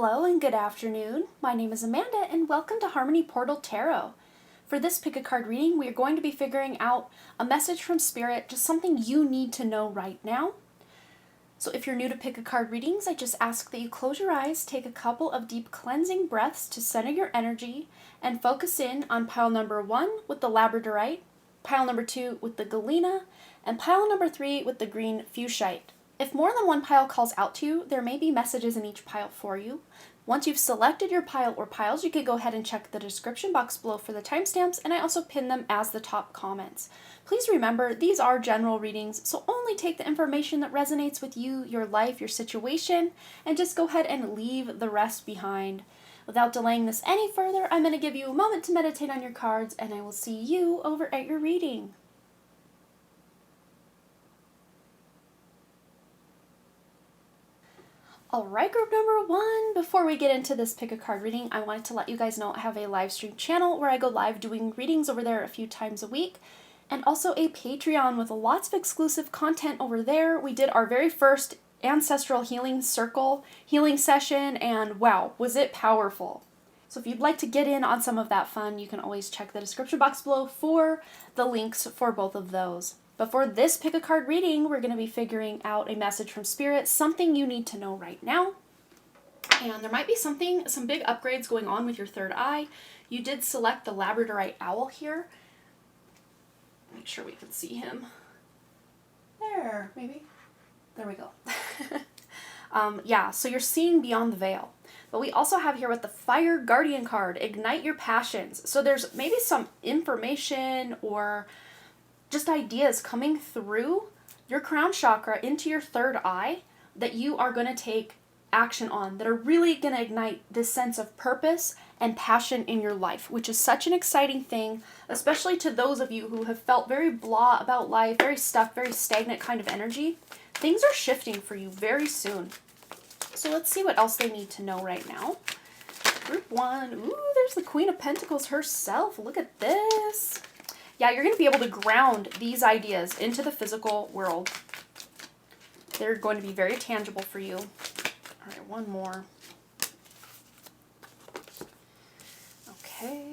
Hello and good afternoon. My name is Amanda and welcome to Harmony Portal Tarot. For this pick a card reading, we are going to be figuring out a message from Spirit, just something you need to know right now. So if you're new to pick a card readings, I just ask that you close your eyes, take a couple of deep cleansing breaths to center your energy, and focus in on pile number 1 with the labradorite, pile number 2 with the galena, and pile number 3 with the green fuchsite. If more than one pile calls out to you, there may be messages in each pile for you. Once you've selected your pile or piles, you can go ahead and check the description box below for the timestamps, and I also pin them as the top comments. Please remember, these are general readings, so only take the information that resonates with you, your life, your situation, and just go ahead and leave the rest behind. Without delaying this any further, I'm going to give you a moment to meditate on your cards, and I will see you over at your reading. Alright, group number 1, before we get into this pick a card reading, I wanted to let you guys know I have a live stream channel where I go live doing readings over there a few times a week, and also a Patreon with lots of exclusive content over there. We did our very first Ancestral Healing Circle healing session, and wow, was it powerful. So if you'd like to get in on some of that fun, you can always check the description box below for the links for both of those. But for this pick a card reading, we're going to be figuring out a message from Spirit, something you need to know right now. And there might be some big upgrades going on with your third eye. You did select the labradorite owl here. Make sure we can see him. There, maybe. There we go. Yeah, so you're seeing beyond the veil. But we also have here with the Fire Guardian card, ignite your passions. So there's maybe some information or just ideas coming through your crown chakra into your third eye that you are going to take action on, that are really going to ignite this sense of purpose and passion in your life, which is such an exciting thing, especially to those of you who have felt very blah about life, very stuck, very stagnant kind of energy. Things are shifting for you very soon. So let's see what else they need to know right now. Group 1, ooh, there's the Queen of Pentacles herself. Look at this. Yeah, you're going to be able to ground these ideas into the physical world. They're going to be very tangible for you. All right, one more. Okay.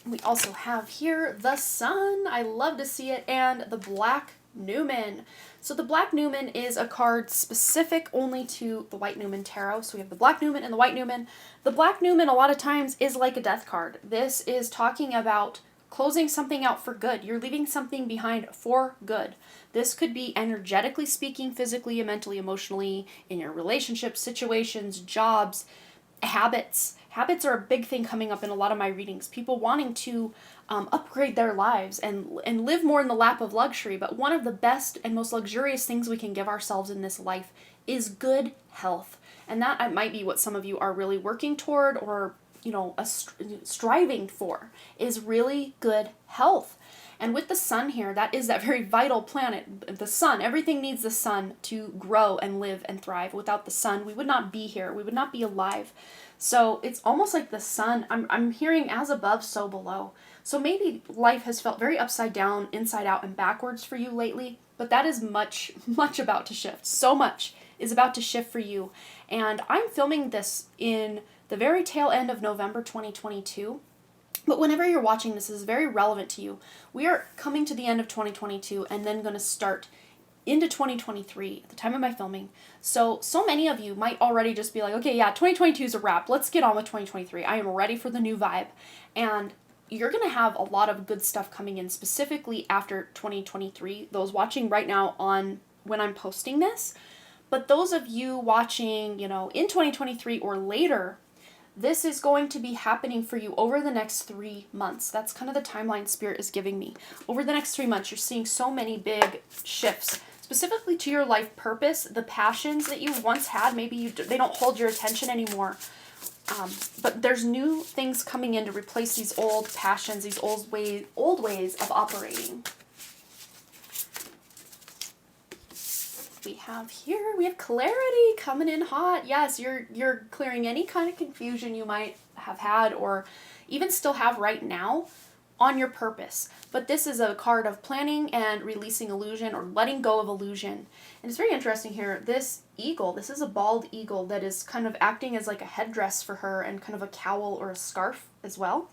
We also have here the Sun. I love to see it. And the Black Numen. So the Black Numen is a card specific only to the White Numen Tarot. So we have the Black Numen and the White Numen. The Black Numen a lot of times is like a death card. This is talking about closing something out for good. You're leaving something behind for good. This could be energetically speaking, physically, mentally, emotionally, in your relationships, situations, jobs, habits. Habits are a big thing coming up in a lot of my readings. People wanting to upgrade their lives and live more in the lap of luxury. But one of the best and most luxurious things we can give ourselves in this life is good health. And that might be what some of you are really working toward, or striving for, is really good health. And with the Sun here, that is that very vital planet. The Sun, everything needs the Sun to grow and live and thrive. Without the Sun, we would not be here. We would not be alive. So it's almost like the Sun, I'm hearing as above, so below. So maybe life has felt very upside down, inside out, and backwards for you lately, but that is much, much about to shift. So much is about to shift for you. And I'm filming this in the very tail end of November 2022. But whenever you're watching this, is very relevant to you. We are coming to the end of 2022 and then going to start into 2023 at the time of my filming. So many of you might already just be like, okay, yeah, 2022 is a wrap. Let's get on with 2023. I am ready for the new vibe. And you're going to have a lot of good stuff coming in specifically after 2023. Those watching right now on when I'm posting this. But those of you watching, in 2023 or later, this is going to be happening for you over the next 3 months. That's kind of the timeline Spirit is giving me. Over the next 3 months, you're seeing so many big shifts, specifically to your life purpose, the passions that you once had. Maybe they don't hold your attention anymore. But there's new things coming in to replace these old passions, these old ways of operating. We have clarity coming in hot. Yes, you're clearing any kind of confusion you might have had or even still have right now on your purpose. But this is a card of planning and releasing illusion or letting go of illusion. And it's very interesting here. This eagle, this is a bald eagle that is kind of acting as like a headdress for her and kind of a cowl or a scarf as well.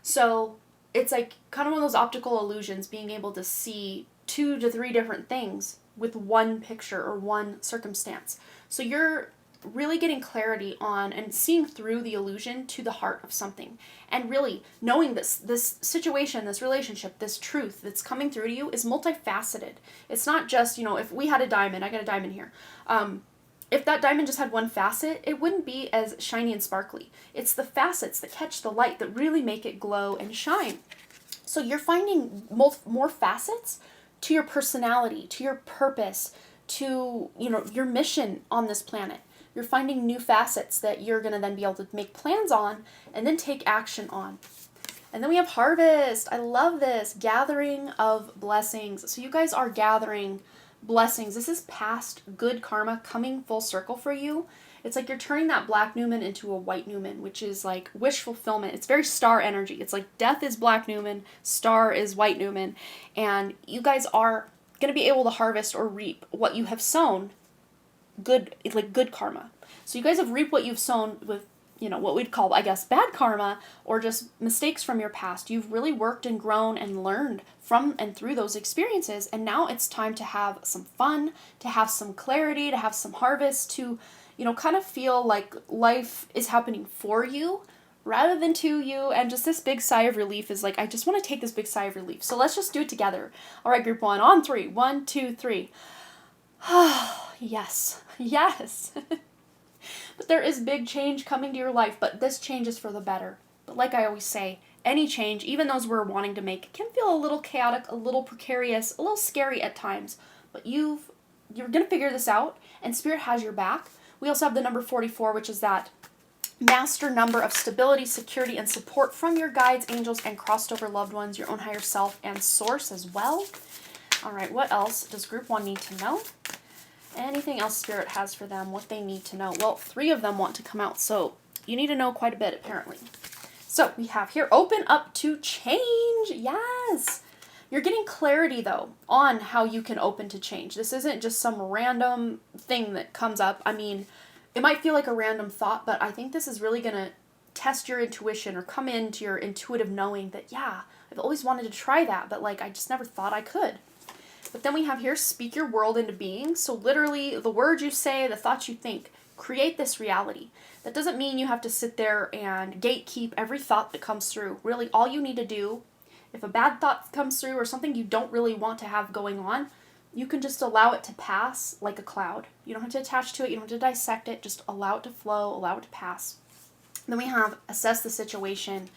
So it's like kind of one of those optical illusions, being able to see 2 to 3 different things with one picture or one circumstance. So you're really getting clarity on and seeing through the illusion to the heart of something, and really knowing this situation, this relationship, this truth that's coming through to you is multifaceted. It's not just, if we had a diamond, I got a diamond here, if that diamond just had one facet, it wouldn't be as shiny and sparkly. It's the facets that catch the light that really make it glow and shine. So you're finding more facets to your personality, to your purpose, to your mission on this planet. You're finding new facets that you're going to then be able to make plans on and then take action on. And then we have harvest. I love this. Gathering of blessings. So you guys are gathering blessings. This is past good karma coming full circle for you. It's like you're turning that black Newman into a white Newman, which is like wish fulfillment. It's very star energy. It's like death is black Newman, star is white Newman. And you guys are going to be able to harvest or reap what you have sown. Good karma. So you guys have reaped what you've sown with, what we'd call, I guess, bad karma or just mistakes from your past. You've really worked and grown and learned from and through those experiences. And now it's time to have some fun, to have some clarity, to have some harvest, to, kind of feel like life is happening for you rather than to you. And just this big sigh of relief is like, I just want to take this big sigh of relief. So let's just do it together. All right, group 1, on 3. 1, 2, 3. Yes. But there is big change coming to your life, but this change is for the better. But like I always say, any change, even those we're wanting to make, can feel a little chaotic, a little precarious, a little scary at times. But you're going to figure this out, and Spirit has your back. We also have the number 44, which is that master number of stability, security, and support from your guides, angels, and crossed over loved ones, your own higher self, and source as well. All right, what else does group 1 need to know? Anything else Spirit has for them, what they need to know? Well, 3 of them want to come out, so you need to know quite a bit, apparently. So we have here, open up to change. Yes! You're getting clarity, though, on how you can open to change. This isn't just some random thing that comes up. I mean, it might feel like a random thought, but I think this is really going to test your intuition or come into your intuitive knowing that, yeah, I've always wanted to try that, but, I just never thought I could. But then we have here, speak your world into being. So literally, the words you say, the thoughts you think, create this reality. That doesn't mean you have to sit there and gatekeep every thought that comes through. Really, all you need to do, if a bad thought comes through or something you don't really want to have going on, you can just allow it to pass like a cloud. You don't have to attach to it. You don't have to dissect it. Just allow it to flow, allow it to pass. Then we have assess the situation.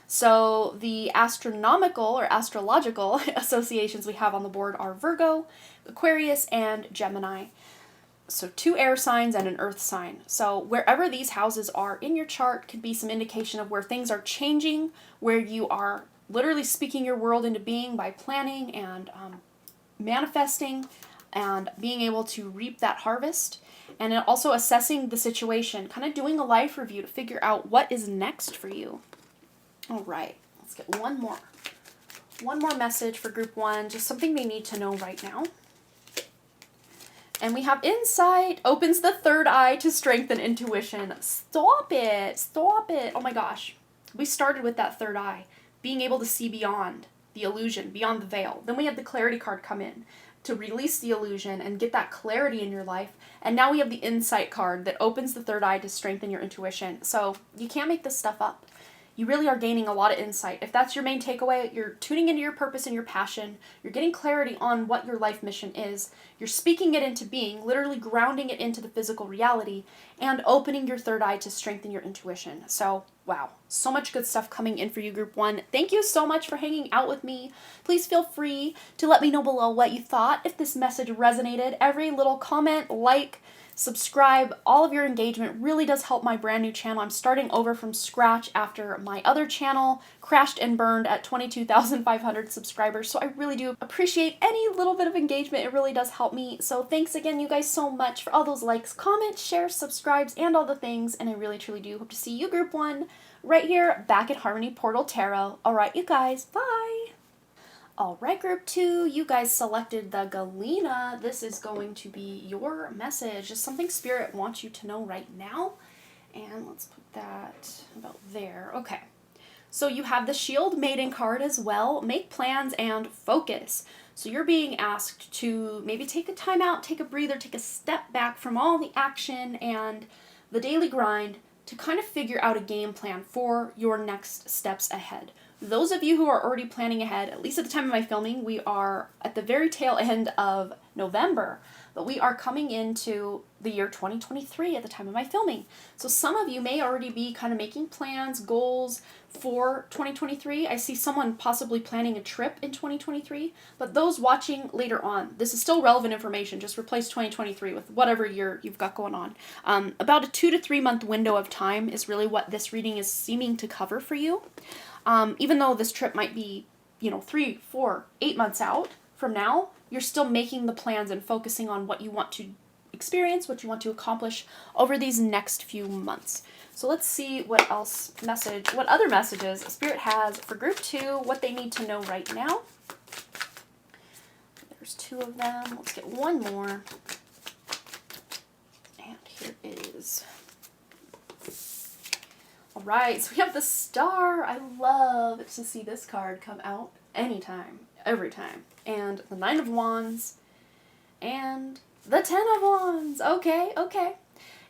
So the astronomical or astrological associations we have on the board are Virgo, Aquarius, and Gemini. So 2 air signs and an earth sign. So wherever these houses are in your chart could be some indication of where things are changing, where you are literally speaking your world into being by planning and manifesting and being able to reap that harvest. And also assessing the situation, kind of doing a life review to figure out what is next for you. All right, let's get one more message for group 1, just something they need to know right now. And we have insight opens the third eye to strengthen intuition. Stop it. Oh my gosh. We started with that third eye, being able to see beyond the illusion, beyond the veil. Then we had the clarity card come in to release the illusion and get that clarity in your life. And now we have the insight card that opens the third eye to strengthen your intuition. So you can't make this stuff up. You really are gaining a lot of insight. If that's your main takeaway, you're tuning into your purpose and your passion. You're getting clarity on what your life mission is. You're speaking it into being, literally grounding it into the physical reality, and opening your third eye to strengthen your intuition. So, wow, so much good stuff coming in for you, group 1. Thank you so much for hanging out with me. Please feel free to let me know below what you thought. If this message resonated, every little comment, like, subscribe, all of your engagement really does help my brand new channel. I'm starting over from scratch after my other channel crashed and burned at 22,500 subscribers. So I really do appreciate any little bit of engagement. It really does help me. So thanks again, you guys, so much for all those likes, comments, shares, subscribes, and all the things. And I really, truly do hope to see you, group 1, right here back at Harmony Portal Tarot. All right, you guys, bye. All right, group 2, you guys selected the Galena. This is going to be your message, just something Spirit wants you to know right now. And let's put that about there. Okay. So you have the Shield Maiden card as well. Make plans and focus. So you're being asked to maybe take a time out, take a breather, take a step back from all the action and the daily grind to kind of figure out a game plan for your next steps ahead. Those of you who are already planning ahead, at least at the time of my filming, we are at the very tail end of November, but we are coming into the year 2023 at the time of my filming. So some of you may already be kind of making plans, goals for 2023. I see someone possibly planning a trip in 2023, but those watching later on, this is still relevant information. Just replace 2023 with whatever year you've got going on. About a 2 to 3 month window of time is really what this reading is seeming to cover for you. Even though this trip might be, 3, 4, 8 months out from now, you're still making the plans and focusing on what you want to experience, what you want to accomplish over these next few months. So let's see what other messages Spirit has for group 2, what they need to know right now. There's 2 of them. Let's get one more. And here it is. All right, so we have the Star. I love to see this card come out anytime, every time. And the 9 of Wands and the 10 of Wands. Okay.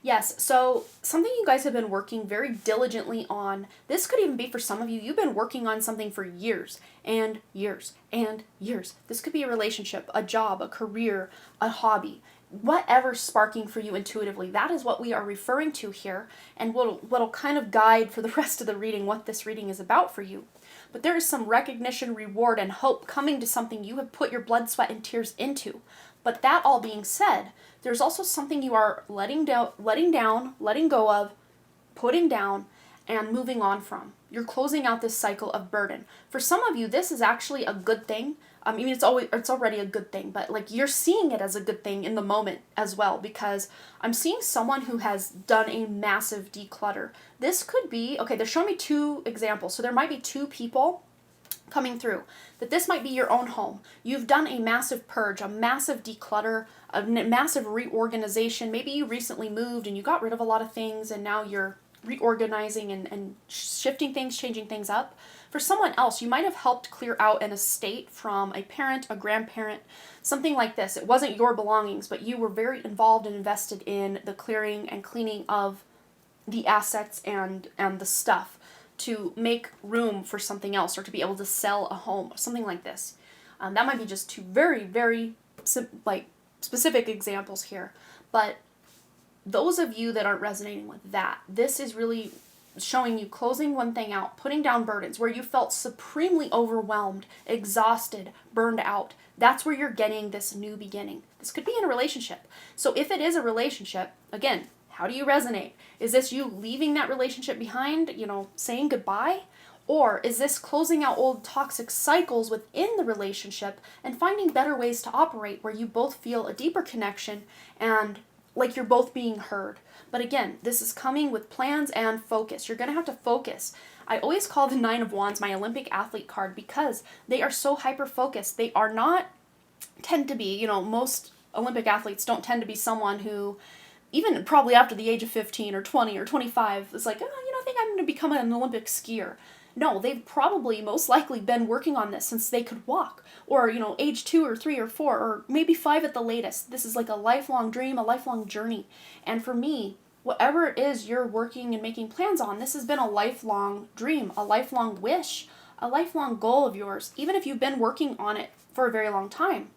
Yes, so something you guys have been working very diligently on. This could even be for some of you. You've been working on something for years and years and years. This could be a relationship, a job, a career, a hobby. Whatever's sparking for you intuitively, that is what we are referring to here, and what'll kind of guide for the rest of the reading what this reading is about for you. But there is some recognition, reward, and hope coming to something you have put your blood, sweat, and tears into. But that all being said, there's also something you are letting go of, putting down, and moving on from. You're closing out this cycle of burden. For some of you, this is actually a good thing. I mean, it's already a good thing, but like you're seeing it as a good thing in the moment as well, because I'm seeing someone who has done a massive declutter. This could be, okay, they're showing me 2 examples. So there might be 2 people coming through, that this might be your own home. You've done a massive purge, a massive declutter, a massive reorganization. Maybe you recently moved and you got rid of a lot of things and now you're reorganizing and shifting things, changing things up. For someone else, you might have helped clear out an estate from a parent, a grandparent, something like this. It wasn't your belongings, but you were very involved and invested in the clearing and cleaning of the assets and the stuff to make room for something else, or to be able to sell a home, something like this. That might be just 2 very, very specific examples here. But those of you that aren't resonating with that, this is really showing you closing one thing out, putting down burdens where you felt supremely overwhelmed, exhausted, burned out. That's where you're getting this new beginning. This could be in a relationship. So if it is a relationship, again, how do you resonate? Is this you leaving that relationship behind, saying goodbye? Or is this closing out old toxic cycles within the relationship and finding better ways to operate where you both feel a deeper connection and like you're both being heard? But again, this is coming with plans and focus. You're going to have to focus. I always call the 9 of Wands my Olympic athlete card because they are so hyper-focused. They are not, tend to be, most Olympic athletes don't tend to be someone who, even probably after the age of 15 or 20 or 25, is like, I think I'm going to become an Olympic skier. No, they've probably most likely been working on this since they could walk, or, age 2 or 3 or 4, or maybe 5 at the latest. This is like a lifelong dream, a lifelong journey. And for me, whatever it is you're working and making plans on, this has been a lifelong dream, a lifelong wish, a lifelong goal of yours, even if you've been working on it for a very long time.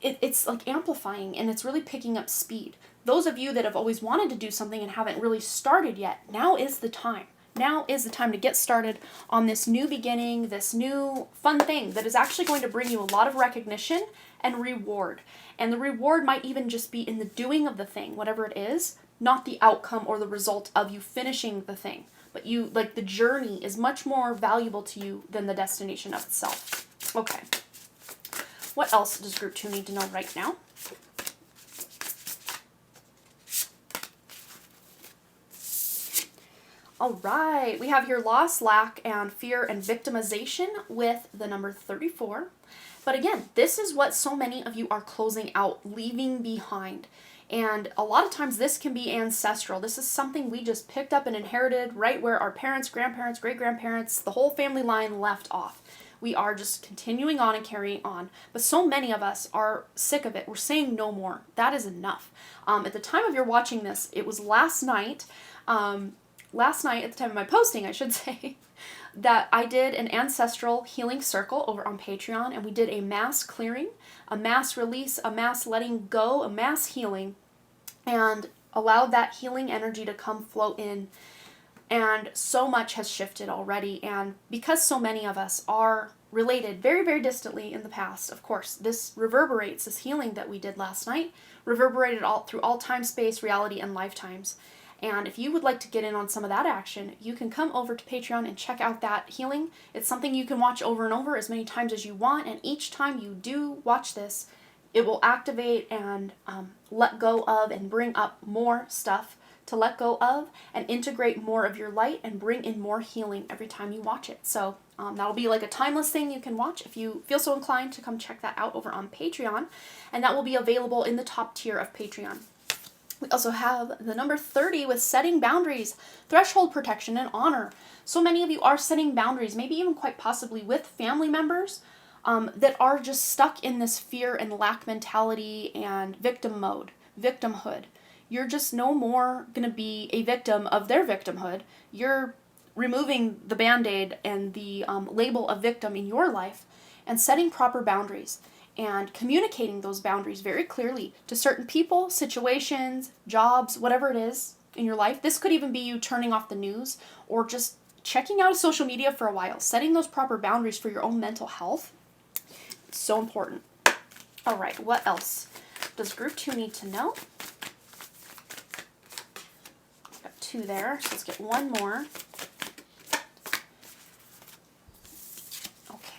It's like amplifying, and it's really picking up speed. Those of you that have always wanted to do something and haven't really started yet, now is the time. Now is the time to get started on this new beginning, this new fun thing that is actually going to bring you a lot of recognition and reward. And the reward might even just be in the doing of the thing, whatever it is, not the outcome or the result of you finishing the thing. But the journey is much more valuable to you than the destination of itself. Okay. What else does group 2 need to know right now? All right, we have here loss, lack, and fear and victimization with the number 34. But again, this is what so many of you are closing out, leaving behind. And a lot of times this can be ancestral. This is something we just picked up and inherited right where our parents, grandparents, great-grandparents, the whole family line left off. We are just continuing on and carrying on. But so many of us are sick of it. We're saying no more. That is enough. At the time of your watching this, it was last night at the time of my posting, I should say, that I did an ancestral healing circle over on Patreon, and we did a mass clearing, a mass release, a mass letting go, a mass healing, and allowed that healing energy to come flow in. And so much has shifted already, and because so many of us are related very, very distantly in the past, of course, this reverberates, this healing that we did last night, reverberated all through all time, space, reality, and lifetimes. And if you would like to get in on some of that action, you can come over to Patreon and check out that healing. It's something you can watch over and over as many times as you want, and each time you do watch this, it will activate and let go of and bring up more stuff to let go of and integrate more of your light and bring in more healing every time you watch it. So that'll be like a timeless thing you can watch if you feel so inclined to come check that out over on Patreon, and that will be available in the top tier of Patreon. We also have the number 30 with setting boundaries, threshold protection, and honor. So many of you are setting boundaries, maybe even quite possibly with family members that are just stuck in this fear and lack mentality and victim mode, victimhood. You're just no more going to be a victim of their victimhood. You're removing the Band-Aid and the label of victim in your life and setting proper boundaries and communicating those boundaries very clearly to certain people, situations, jobs, whatever it is in your life. This could even be you turning off the news or just checking out social media for a while. Setting those proper boundaries for your own mental health. It's so important. All right, what else does group 2 need to know? Got 2 there, so let's get one more.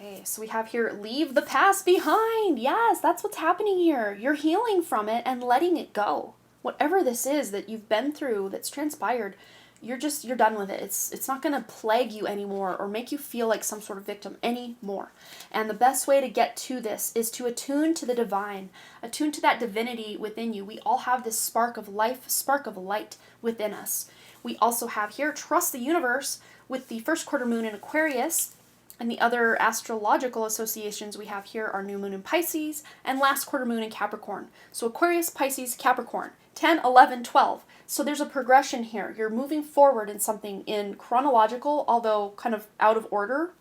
Okay, so we have here, leave the past behind. Yes, that's what's happening here. You're healing from it and letting it go. Whatever this is that you've been through, that's transpired, you're done with it. It's not going to plague you anymore or make you feel like some sort of victim anymore. And the best way to get to this is to attune to the divine, attune to that divinity within you. We all have this spark of life, spark of light within us. We also have here, trust the universe with the first quarter moon in Aquarius. And the other astrological associations we have here are new moon in Pisces and last quarter moon in Capricorn. So Aquarius, Pisces, Capricorn, 10, 11, 12. So there's a progression here. You're moving forward in something in chronological, although kind of out of order.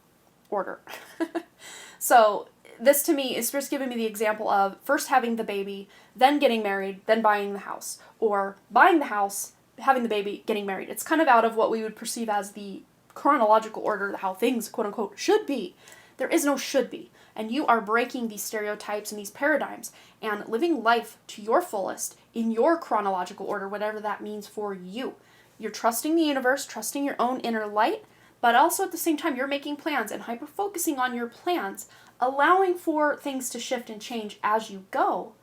So this to me is just giving me the example of first having the baby, then getting married, then buying the house. Or buying the house, having the baby, getting married. It's kind of out of what we would perceive as the chronological order, how things quote unquote should be. There is no should be, and you are breaking these stereotypes and these paradigms and living life to your fullest in your chronological order, whatever that means for you. You're trusting the universe, trusting your own inner light, but also at the same time you're making plans and hyper focusing on your plans, allowing for things to shift and change as you go,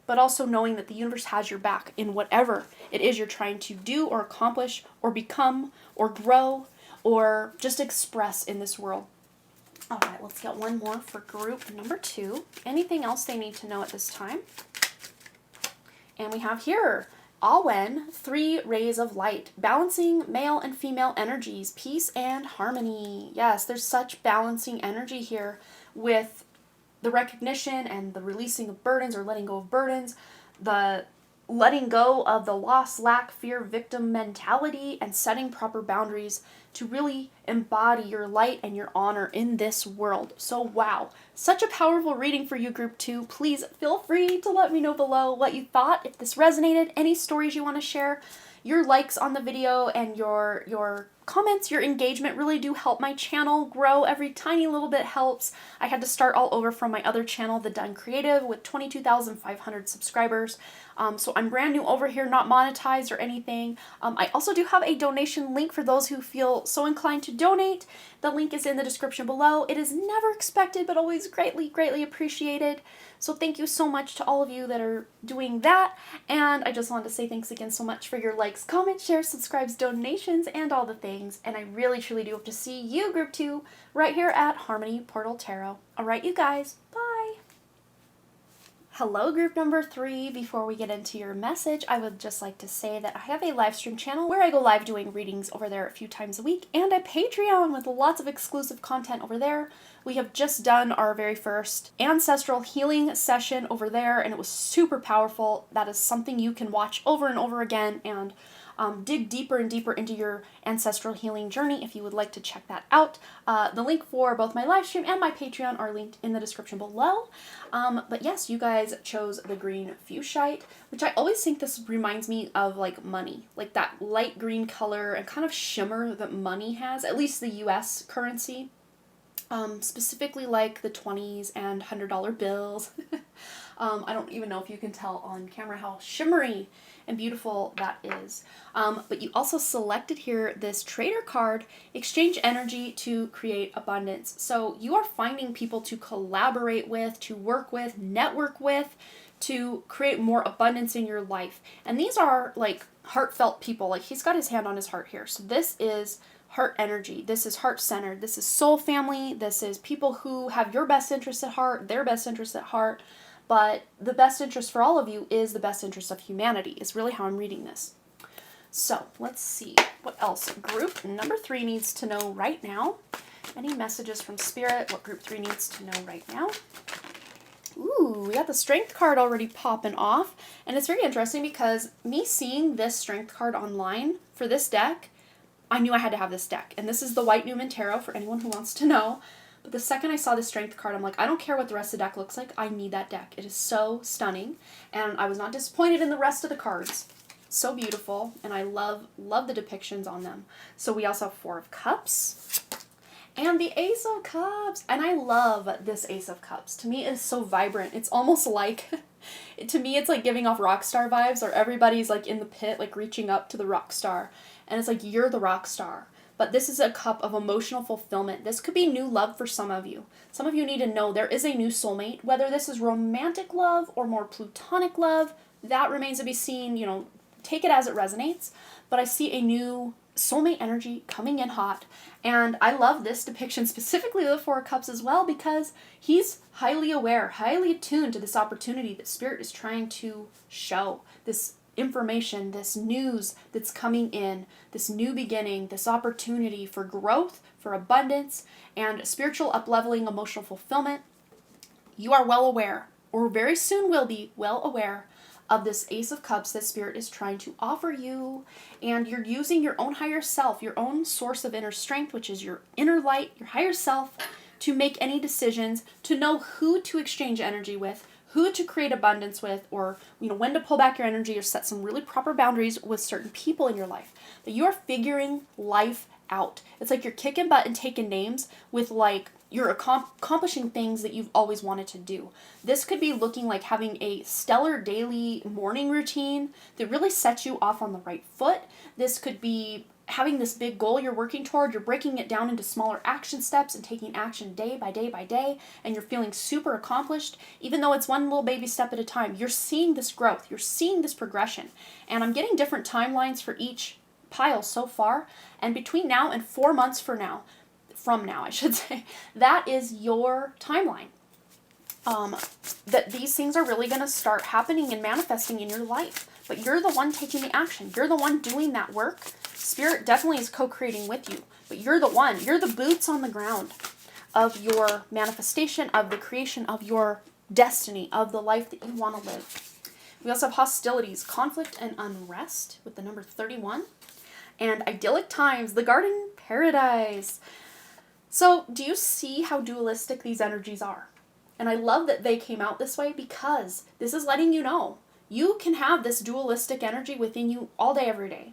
but also knowing that the universe has your back in whatever it is you're trying to do or accomplish or become or grow or just express in this world. All right, let's get one more for group number 2. Anything else they need to know at this time? And we have here, Awen, 3 rays of light, balancing male and female energies, peace and harmony. Yes, there's such balancing energy here with the recognition and the releasing of burdens or letting go of burdens, the letting go of the loss, lack, fear, victim mentality, and setting proper boundaries to really embody your light and your honor in this world. So wow, such a powerful reading for you, group 2. Please feel free to let me know below what you thought, if this resonated, any stories you want to share. Your likes on the video and your comments, your engagement really do help my channel grow. Every tiny little bit helps. I had to start all over from my other channel, The Done Creative, with 22,500 subscribers. So I'm brand new over here, not monetized or anything. I also do have a donation link for those who feel so inclined to donate. The link is in the description below. It is never expected, but always greatly, greatly appreciated. So thank you so much to all of you that are doing that. And I just wanted to say thanks again so much for your likes, comments, shares, subscribes, donations, and all the things. things, and I really truly do hope to see you, Group 2, right here at Harmony Portal Tarot. Alright, you guys, bye! Hello, group number 3. Before we get into your message, I would just like to say that I have a live stream channel where I go live doing readings over there a few times a week, and a Patreon with lots of exclusive content over there. We have just done our very first ancestral healing session over there, and it was super powerful. That is something you can watch over and over again and dig deeper and deeper into your ancestral healing journey if you would like to check that out. The link for both my live stream and my Patreon are linked in the description below. But yes, you guys chose the green fuchsite, which I always think this reminds me of like money, like that light green color and kind of shimmer that money has, at least the US currency. Specifically like the 20s and $100 bills. I don't even know if you can tell on camera how shimmery and beautiful that is. But you also selected here this trader card, exchange energy to create abundance. So you are finding people to collaborate with, to work with, network with, to create more abundance in your life. And these are like heartfelt people. Like he's got his hand on his heart here. So this is heart energy. This is heart-centered. This is soul family. This is people who have your best interest at heart, their best interest at heart. But the best interest for all of you is the best interest of humanity, is really how I'm reading this. So let's see what else group number 3 needs to know right now. Any messages from Spirit, what group 3 needs to know right now. Ooh, we got the Strength card already popping off. And it's very interesting because me seeing this Strength card online for this deck, I knew I had to have this deck. And this is the White Newman Tarot for anyone who wants to know. But the second I saw the Strength card, I'm like, I don't care what the rest of the deck looks like. I need that deck. It is so stunning. And I was not disappointed in the rest of the cards. So beautiful. And I love the depictions on them. So we also have 4 of Cups. And the Ace of Cups. And I love this Ace of Cups. To me, it is so vibrant. It's almost like, to me, it's like giving off rock star vibes, or everybody's like in the pit, like reaching up to the rock star. And it's like, you're the rock star. But this is a cup of emotional fulfillment. This could be new love for some of you. Some of you need to know there is a new soulmate. Whether this is romantic love or more platonic love, that remains to be seen. You know, take it as it resonates. But I see a new soulmate energy coming in hot. And I love this depiction, specifically of the 4 of Cups as well, because he's highly aware, highly attuned to this opportunity that Spirit is trying to show. This information, this news that's coming in, this new beginning, this opportunity for growth, for abundance, and spiritual up-leveling, emotional fulfillment. You are well aware, or very soon will be well aware, of this Ace of Cups that Spirit is trying to offer you. And you're using your own higher self, your own source of inner strength, which is your inner light, your higher self, to make any decisions, to know who to exchange energy with, who to create abundance with, or when to pull back your energy or set some really proper boundaries with certain people in your life. That you're figuring life out. It's like you're kicking butt and taking names with like you're accomplishing things that you've always wanted to do. This could be looking like having a stellar daily morning routine that really sets you off on the right foot. This could be having this big goal you're working toward, you're breaking it down into smaller action steps and taking action day by day by day, and you're feeling super accomplished, even though it's one little baby step at a time. You're seeing this growth, you're seeing this progression, and I'm getting different timelines for each pile so far, and between now and 4 months from now, I should say, that is your timeline. That these things are really going to start happening and manifesting in your life, but you're the one taking the action, you're the one doing that work. Spirit definitely is co-creating with you, but you're the boots on the ground of your manifestation, of the creation of your destiny, of the life that you want to live. We also have hostilities, conflict, and unrest with the number 31, and idyllic times, the garden paradise. So do you see how dualistic these energies are? And I love that they came out this way because this is letting you know you can have this dualistic energy within you all day, every day.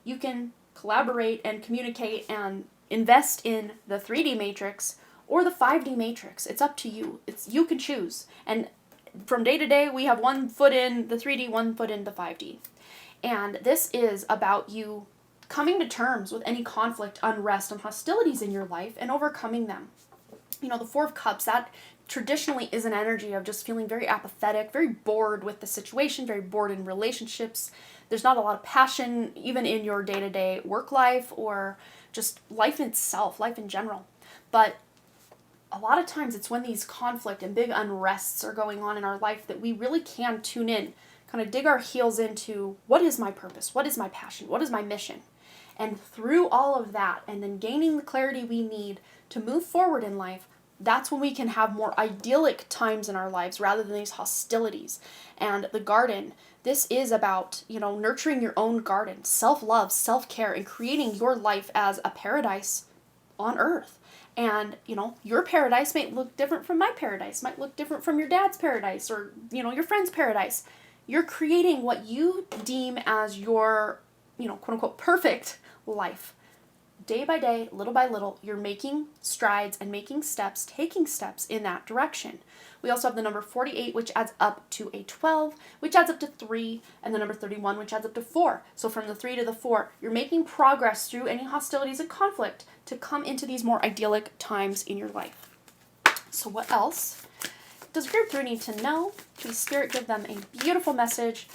You can collaborate and communicate and invest in the 3D matrix or the 5D matrix. It's up to you. You can choose. And from day to day, we have 1 foot in the 3D, 1 foot in the 5D. And this is about you coming to terms with any conflict, unrest, and hostilities in your life and overcoming them. The Four of Cups, that traditionally is an energy of just feeling very apathetic, very bored with the situation, very bored in relationships. There's not a lot of passion, even in your day to day work life or just life itself, life in general. But a lot of times it's when these conflict and big unrests are going on in our life that we really can tune in, kind of dig our heels into what is my purpose? What is my passion? What is my mission? And through all of that, and then gaining the clarity we need to move forward in life, that's when we can have more idyllic times in our lives rather than these hostilities. And the garden, this is about, nurturing your own garden, self-love, self-care, and creating your life as a paradise on earth. And, your paradise might look different from my paradise, might look different from your dad's paradise or, your friend's paradise. You're creating what you deem as your, quote unquote, perfect life. Day by day, little by little, you're making strides and making steps, taking steps in that direction. We also have the number 48, which adds up to a 12, which adds up to 3, and the number 31, which adds up to 4. So from the 3 to the 4, you're making progress through any hostilities and conflict to come into these more idyllic times in your life. So what else does group 3 need to know? Please, Spirit, give them a beautiful message,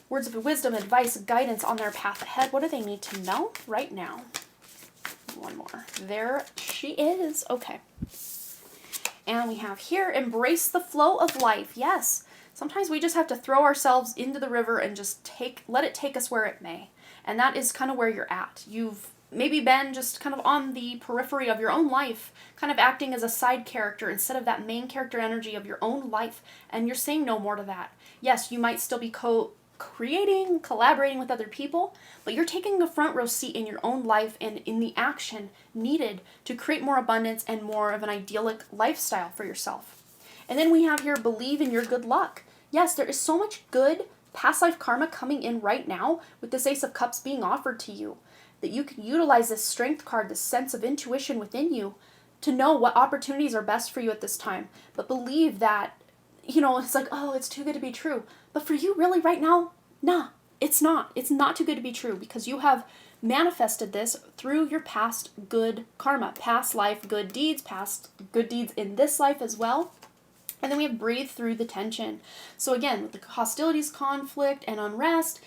words of wisdom, advice, guidance on their path ahead. What do they need to know right now? One more. There she is. Okay. And we have here, embrace the flow of life. Yes. Sometimes we just have to throw ourselves into the river and just let it take us where it may. And that is kind of where you're at. You've maybe been just kind of on the periphery of your own life, kind of acting as a side character instead of that main character energy of your own life. And you're saying no more to that. Yes, you might still be creating, collaborating with other people, but you're taking a front row seat in your own life and in the action needed to create more abundance and more of an idyllic lifestyle for yourself. And then we have here, believe in your good luck. Yes, there is so much good past life karma coming in right now with this Ace of Cups being offered to you, that you can utilize this strength card, this sense of intuition within you to know what opportunities are best for you at this time. But believe that, it's like, oh, it's too good to be true. But for you really right now, nah, it's not. It's not too good to be true because you have manifested this through your past good karma, past life good deeds, past good deeds in this life as well. And then we have breathe through the tension. So again, with the hostilities, conflict, and unrest,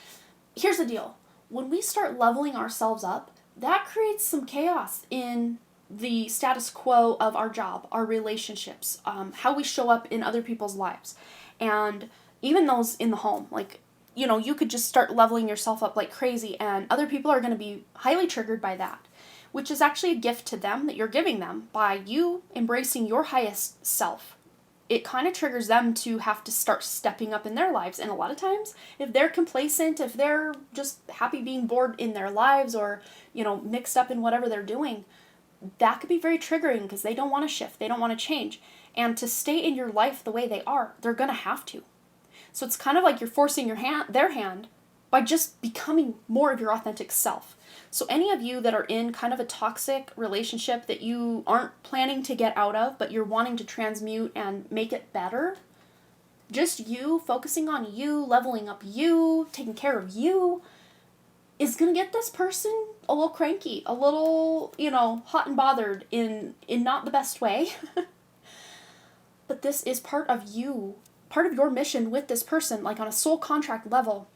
here's the deal. When we start leveling ourselves up, that creates some chaos in the status quo of our job, our relationships, how we show up in other people's lives, and even those in the home. Like, you could just start leveling yourself up like crazy, and other people are going to be highly triggered by that, which is actually a gift to them that you're giving them by you embracing your highest self. It kind of triggers them to have to start stepping up in their lives. And a lot of times, if they're complacent, if they're just happy being bored in their lives or, mixed up in whatever they're doing, that could be very triggering because they don't want to shift. They don't want to change. And to stay in your life the way they are, they're going to have to. So it's kind of like you're forcing their hand by just becoming more of your authentic self. So any of you that are in kind of a toxic relationship that you aren't planning to get out of, but you're wanting to transmute and make it better, just you focusing on you, leveling up you, taking care of you, is going to get this person a little cranky, a little, hot and bothered in not the best way. But this is part of you, part of your mission with this person, like on a soul contract level,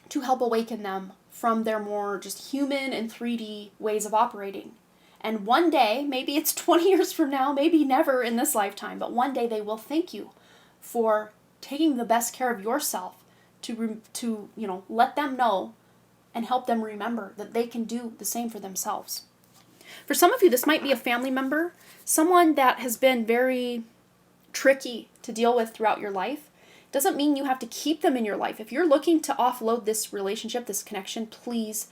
to help awaken them from their more just human and 3D ways of operating. And one day, maybe it's 20 years from now, maybe never in this lifetime, but one day they will thank you for taking the best care of yourself to let them know and help them remember that they can do the same for themselves. For some of you, this might be a family member, someone that has been very tricky to deal with throughout your life. Doesn't mean you have to keep them in your life. If you're looking to offload this relationship, this connection, please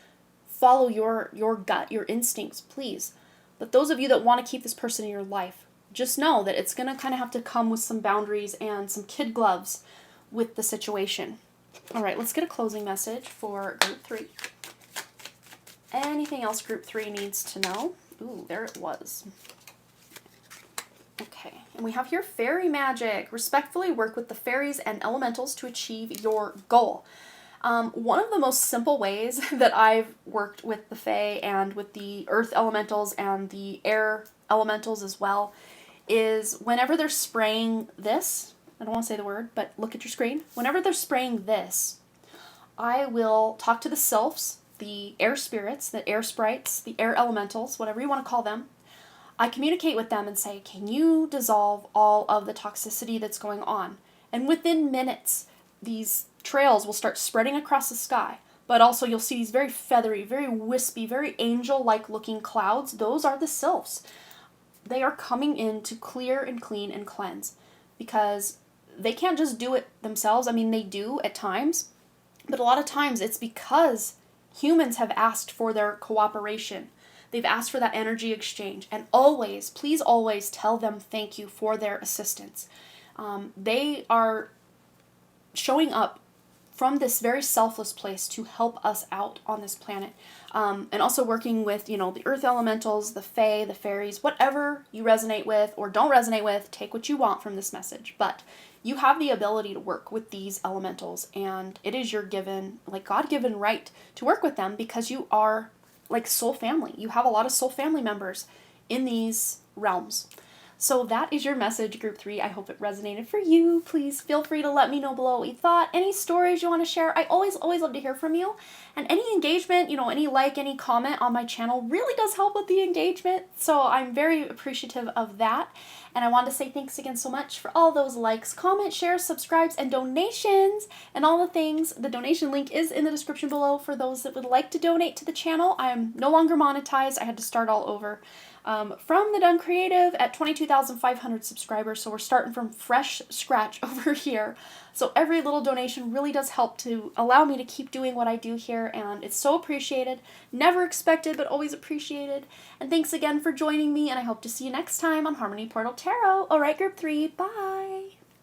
follow your gut, your instincts, please. But those of you that want to keep this person in your life, just know that it's going to kind of have to come with some boundaries and some kid gloves with the situation. All right, let's get a closing message for group 3. Anything else group 3 needs to know? Ooh, there it was. Okay, and we have here fairy magic. Respectfully work with the fairies and elementals to achieve your goal. One of the most simple ways that I've worked with the fae and with the earth elementals and the air elementals as well is whenever they're spraying this, I don't want to say the word, but look at your screen. Whenever they're spraying this, I will talk to the sylphs, the air spirits, the air sprites, the air elementals, whatever you want to call them. I communicate with them and say, can you dissolve all of the toxicity that's going on? And within minutes, these trails will start spreading across the sky. But also you'll see these very feathery, very wispy, very angel-like looking clouds. Those are the sylphs. They are coming in to clear and clean and cleanse, because they can't just do it themselves. I mean, they do at times, but a lot of times it's because humans have asked for their cooperation. They've asked for that energy exchange. And always, please always tell them thank you for their assistance. They are showing up from this very selfless place to help us out on this planet. And also working with, the earth elementals, the fae, the fairies, whatever you resonate with or don't resonate with, take what you want from this message. But you have the ability to work with these elementals, and it is your given, God-given right to work with them, because you are like soul family. You have a lot of soul family members in these realms. So that is your message, Group 3. I hope it resonated for you. Please feel free to let me know below what you thought. Any stories you want to share. I always love to hear from you. And any engagement, any comment on my channel really does help with the engagement. So I'm very appreciative of that. And I want to say thanks again so much for all those likes, comments, shares, subscribes, and donations, and all the things. The donation link is in the description below for those that would like to donate to the channel. I am no longer monetized. I had to start all over. From the Done Creative at 22,500 subscribers, so we're starting from fresh scratch over here. So every little donation really does help to allow me to keep doing what I do here, and it's so appreciated. Never expected, but always appreciated. And thanks again for joining me, and I hope to see you next time on Harmony Portal Tarot. Alright, Group 3, bye!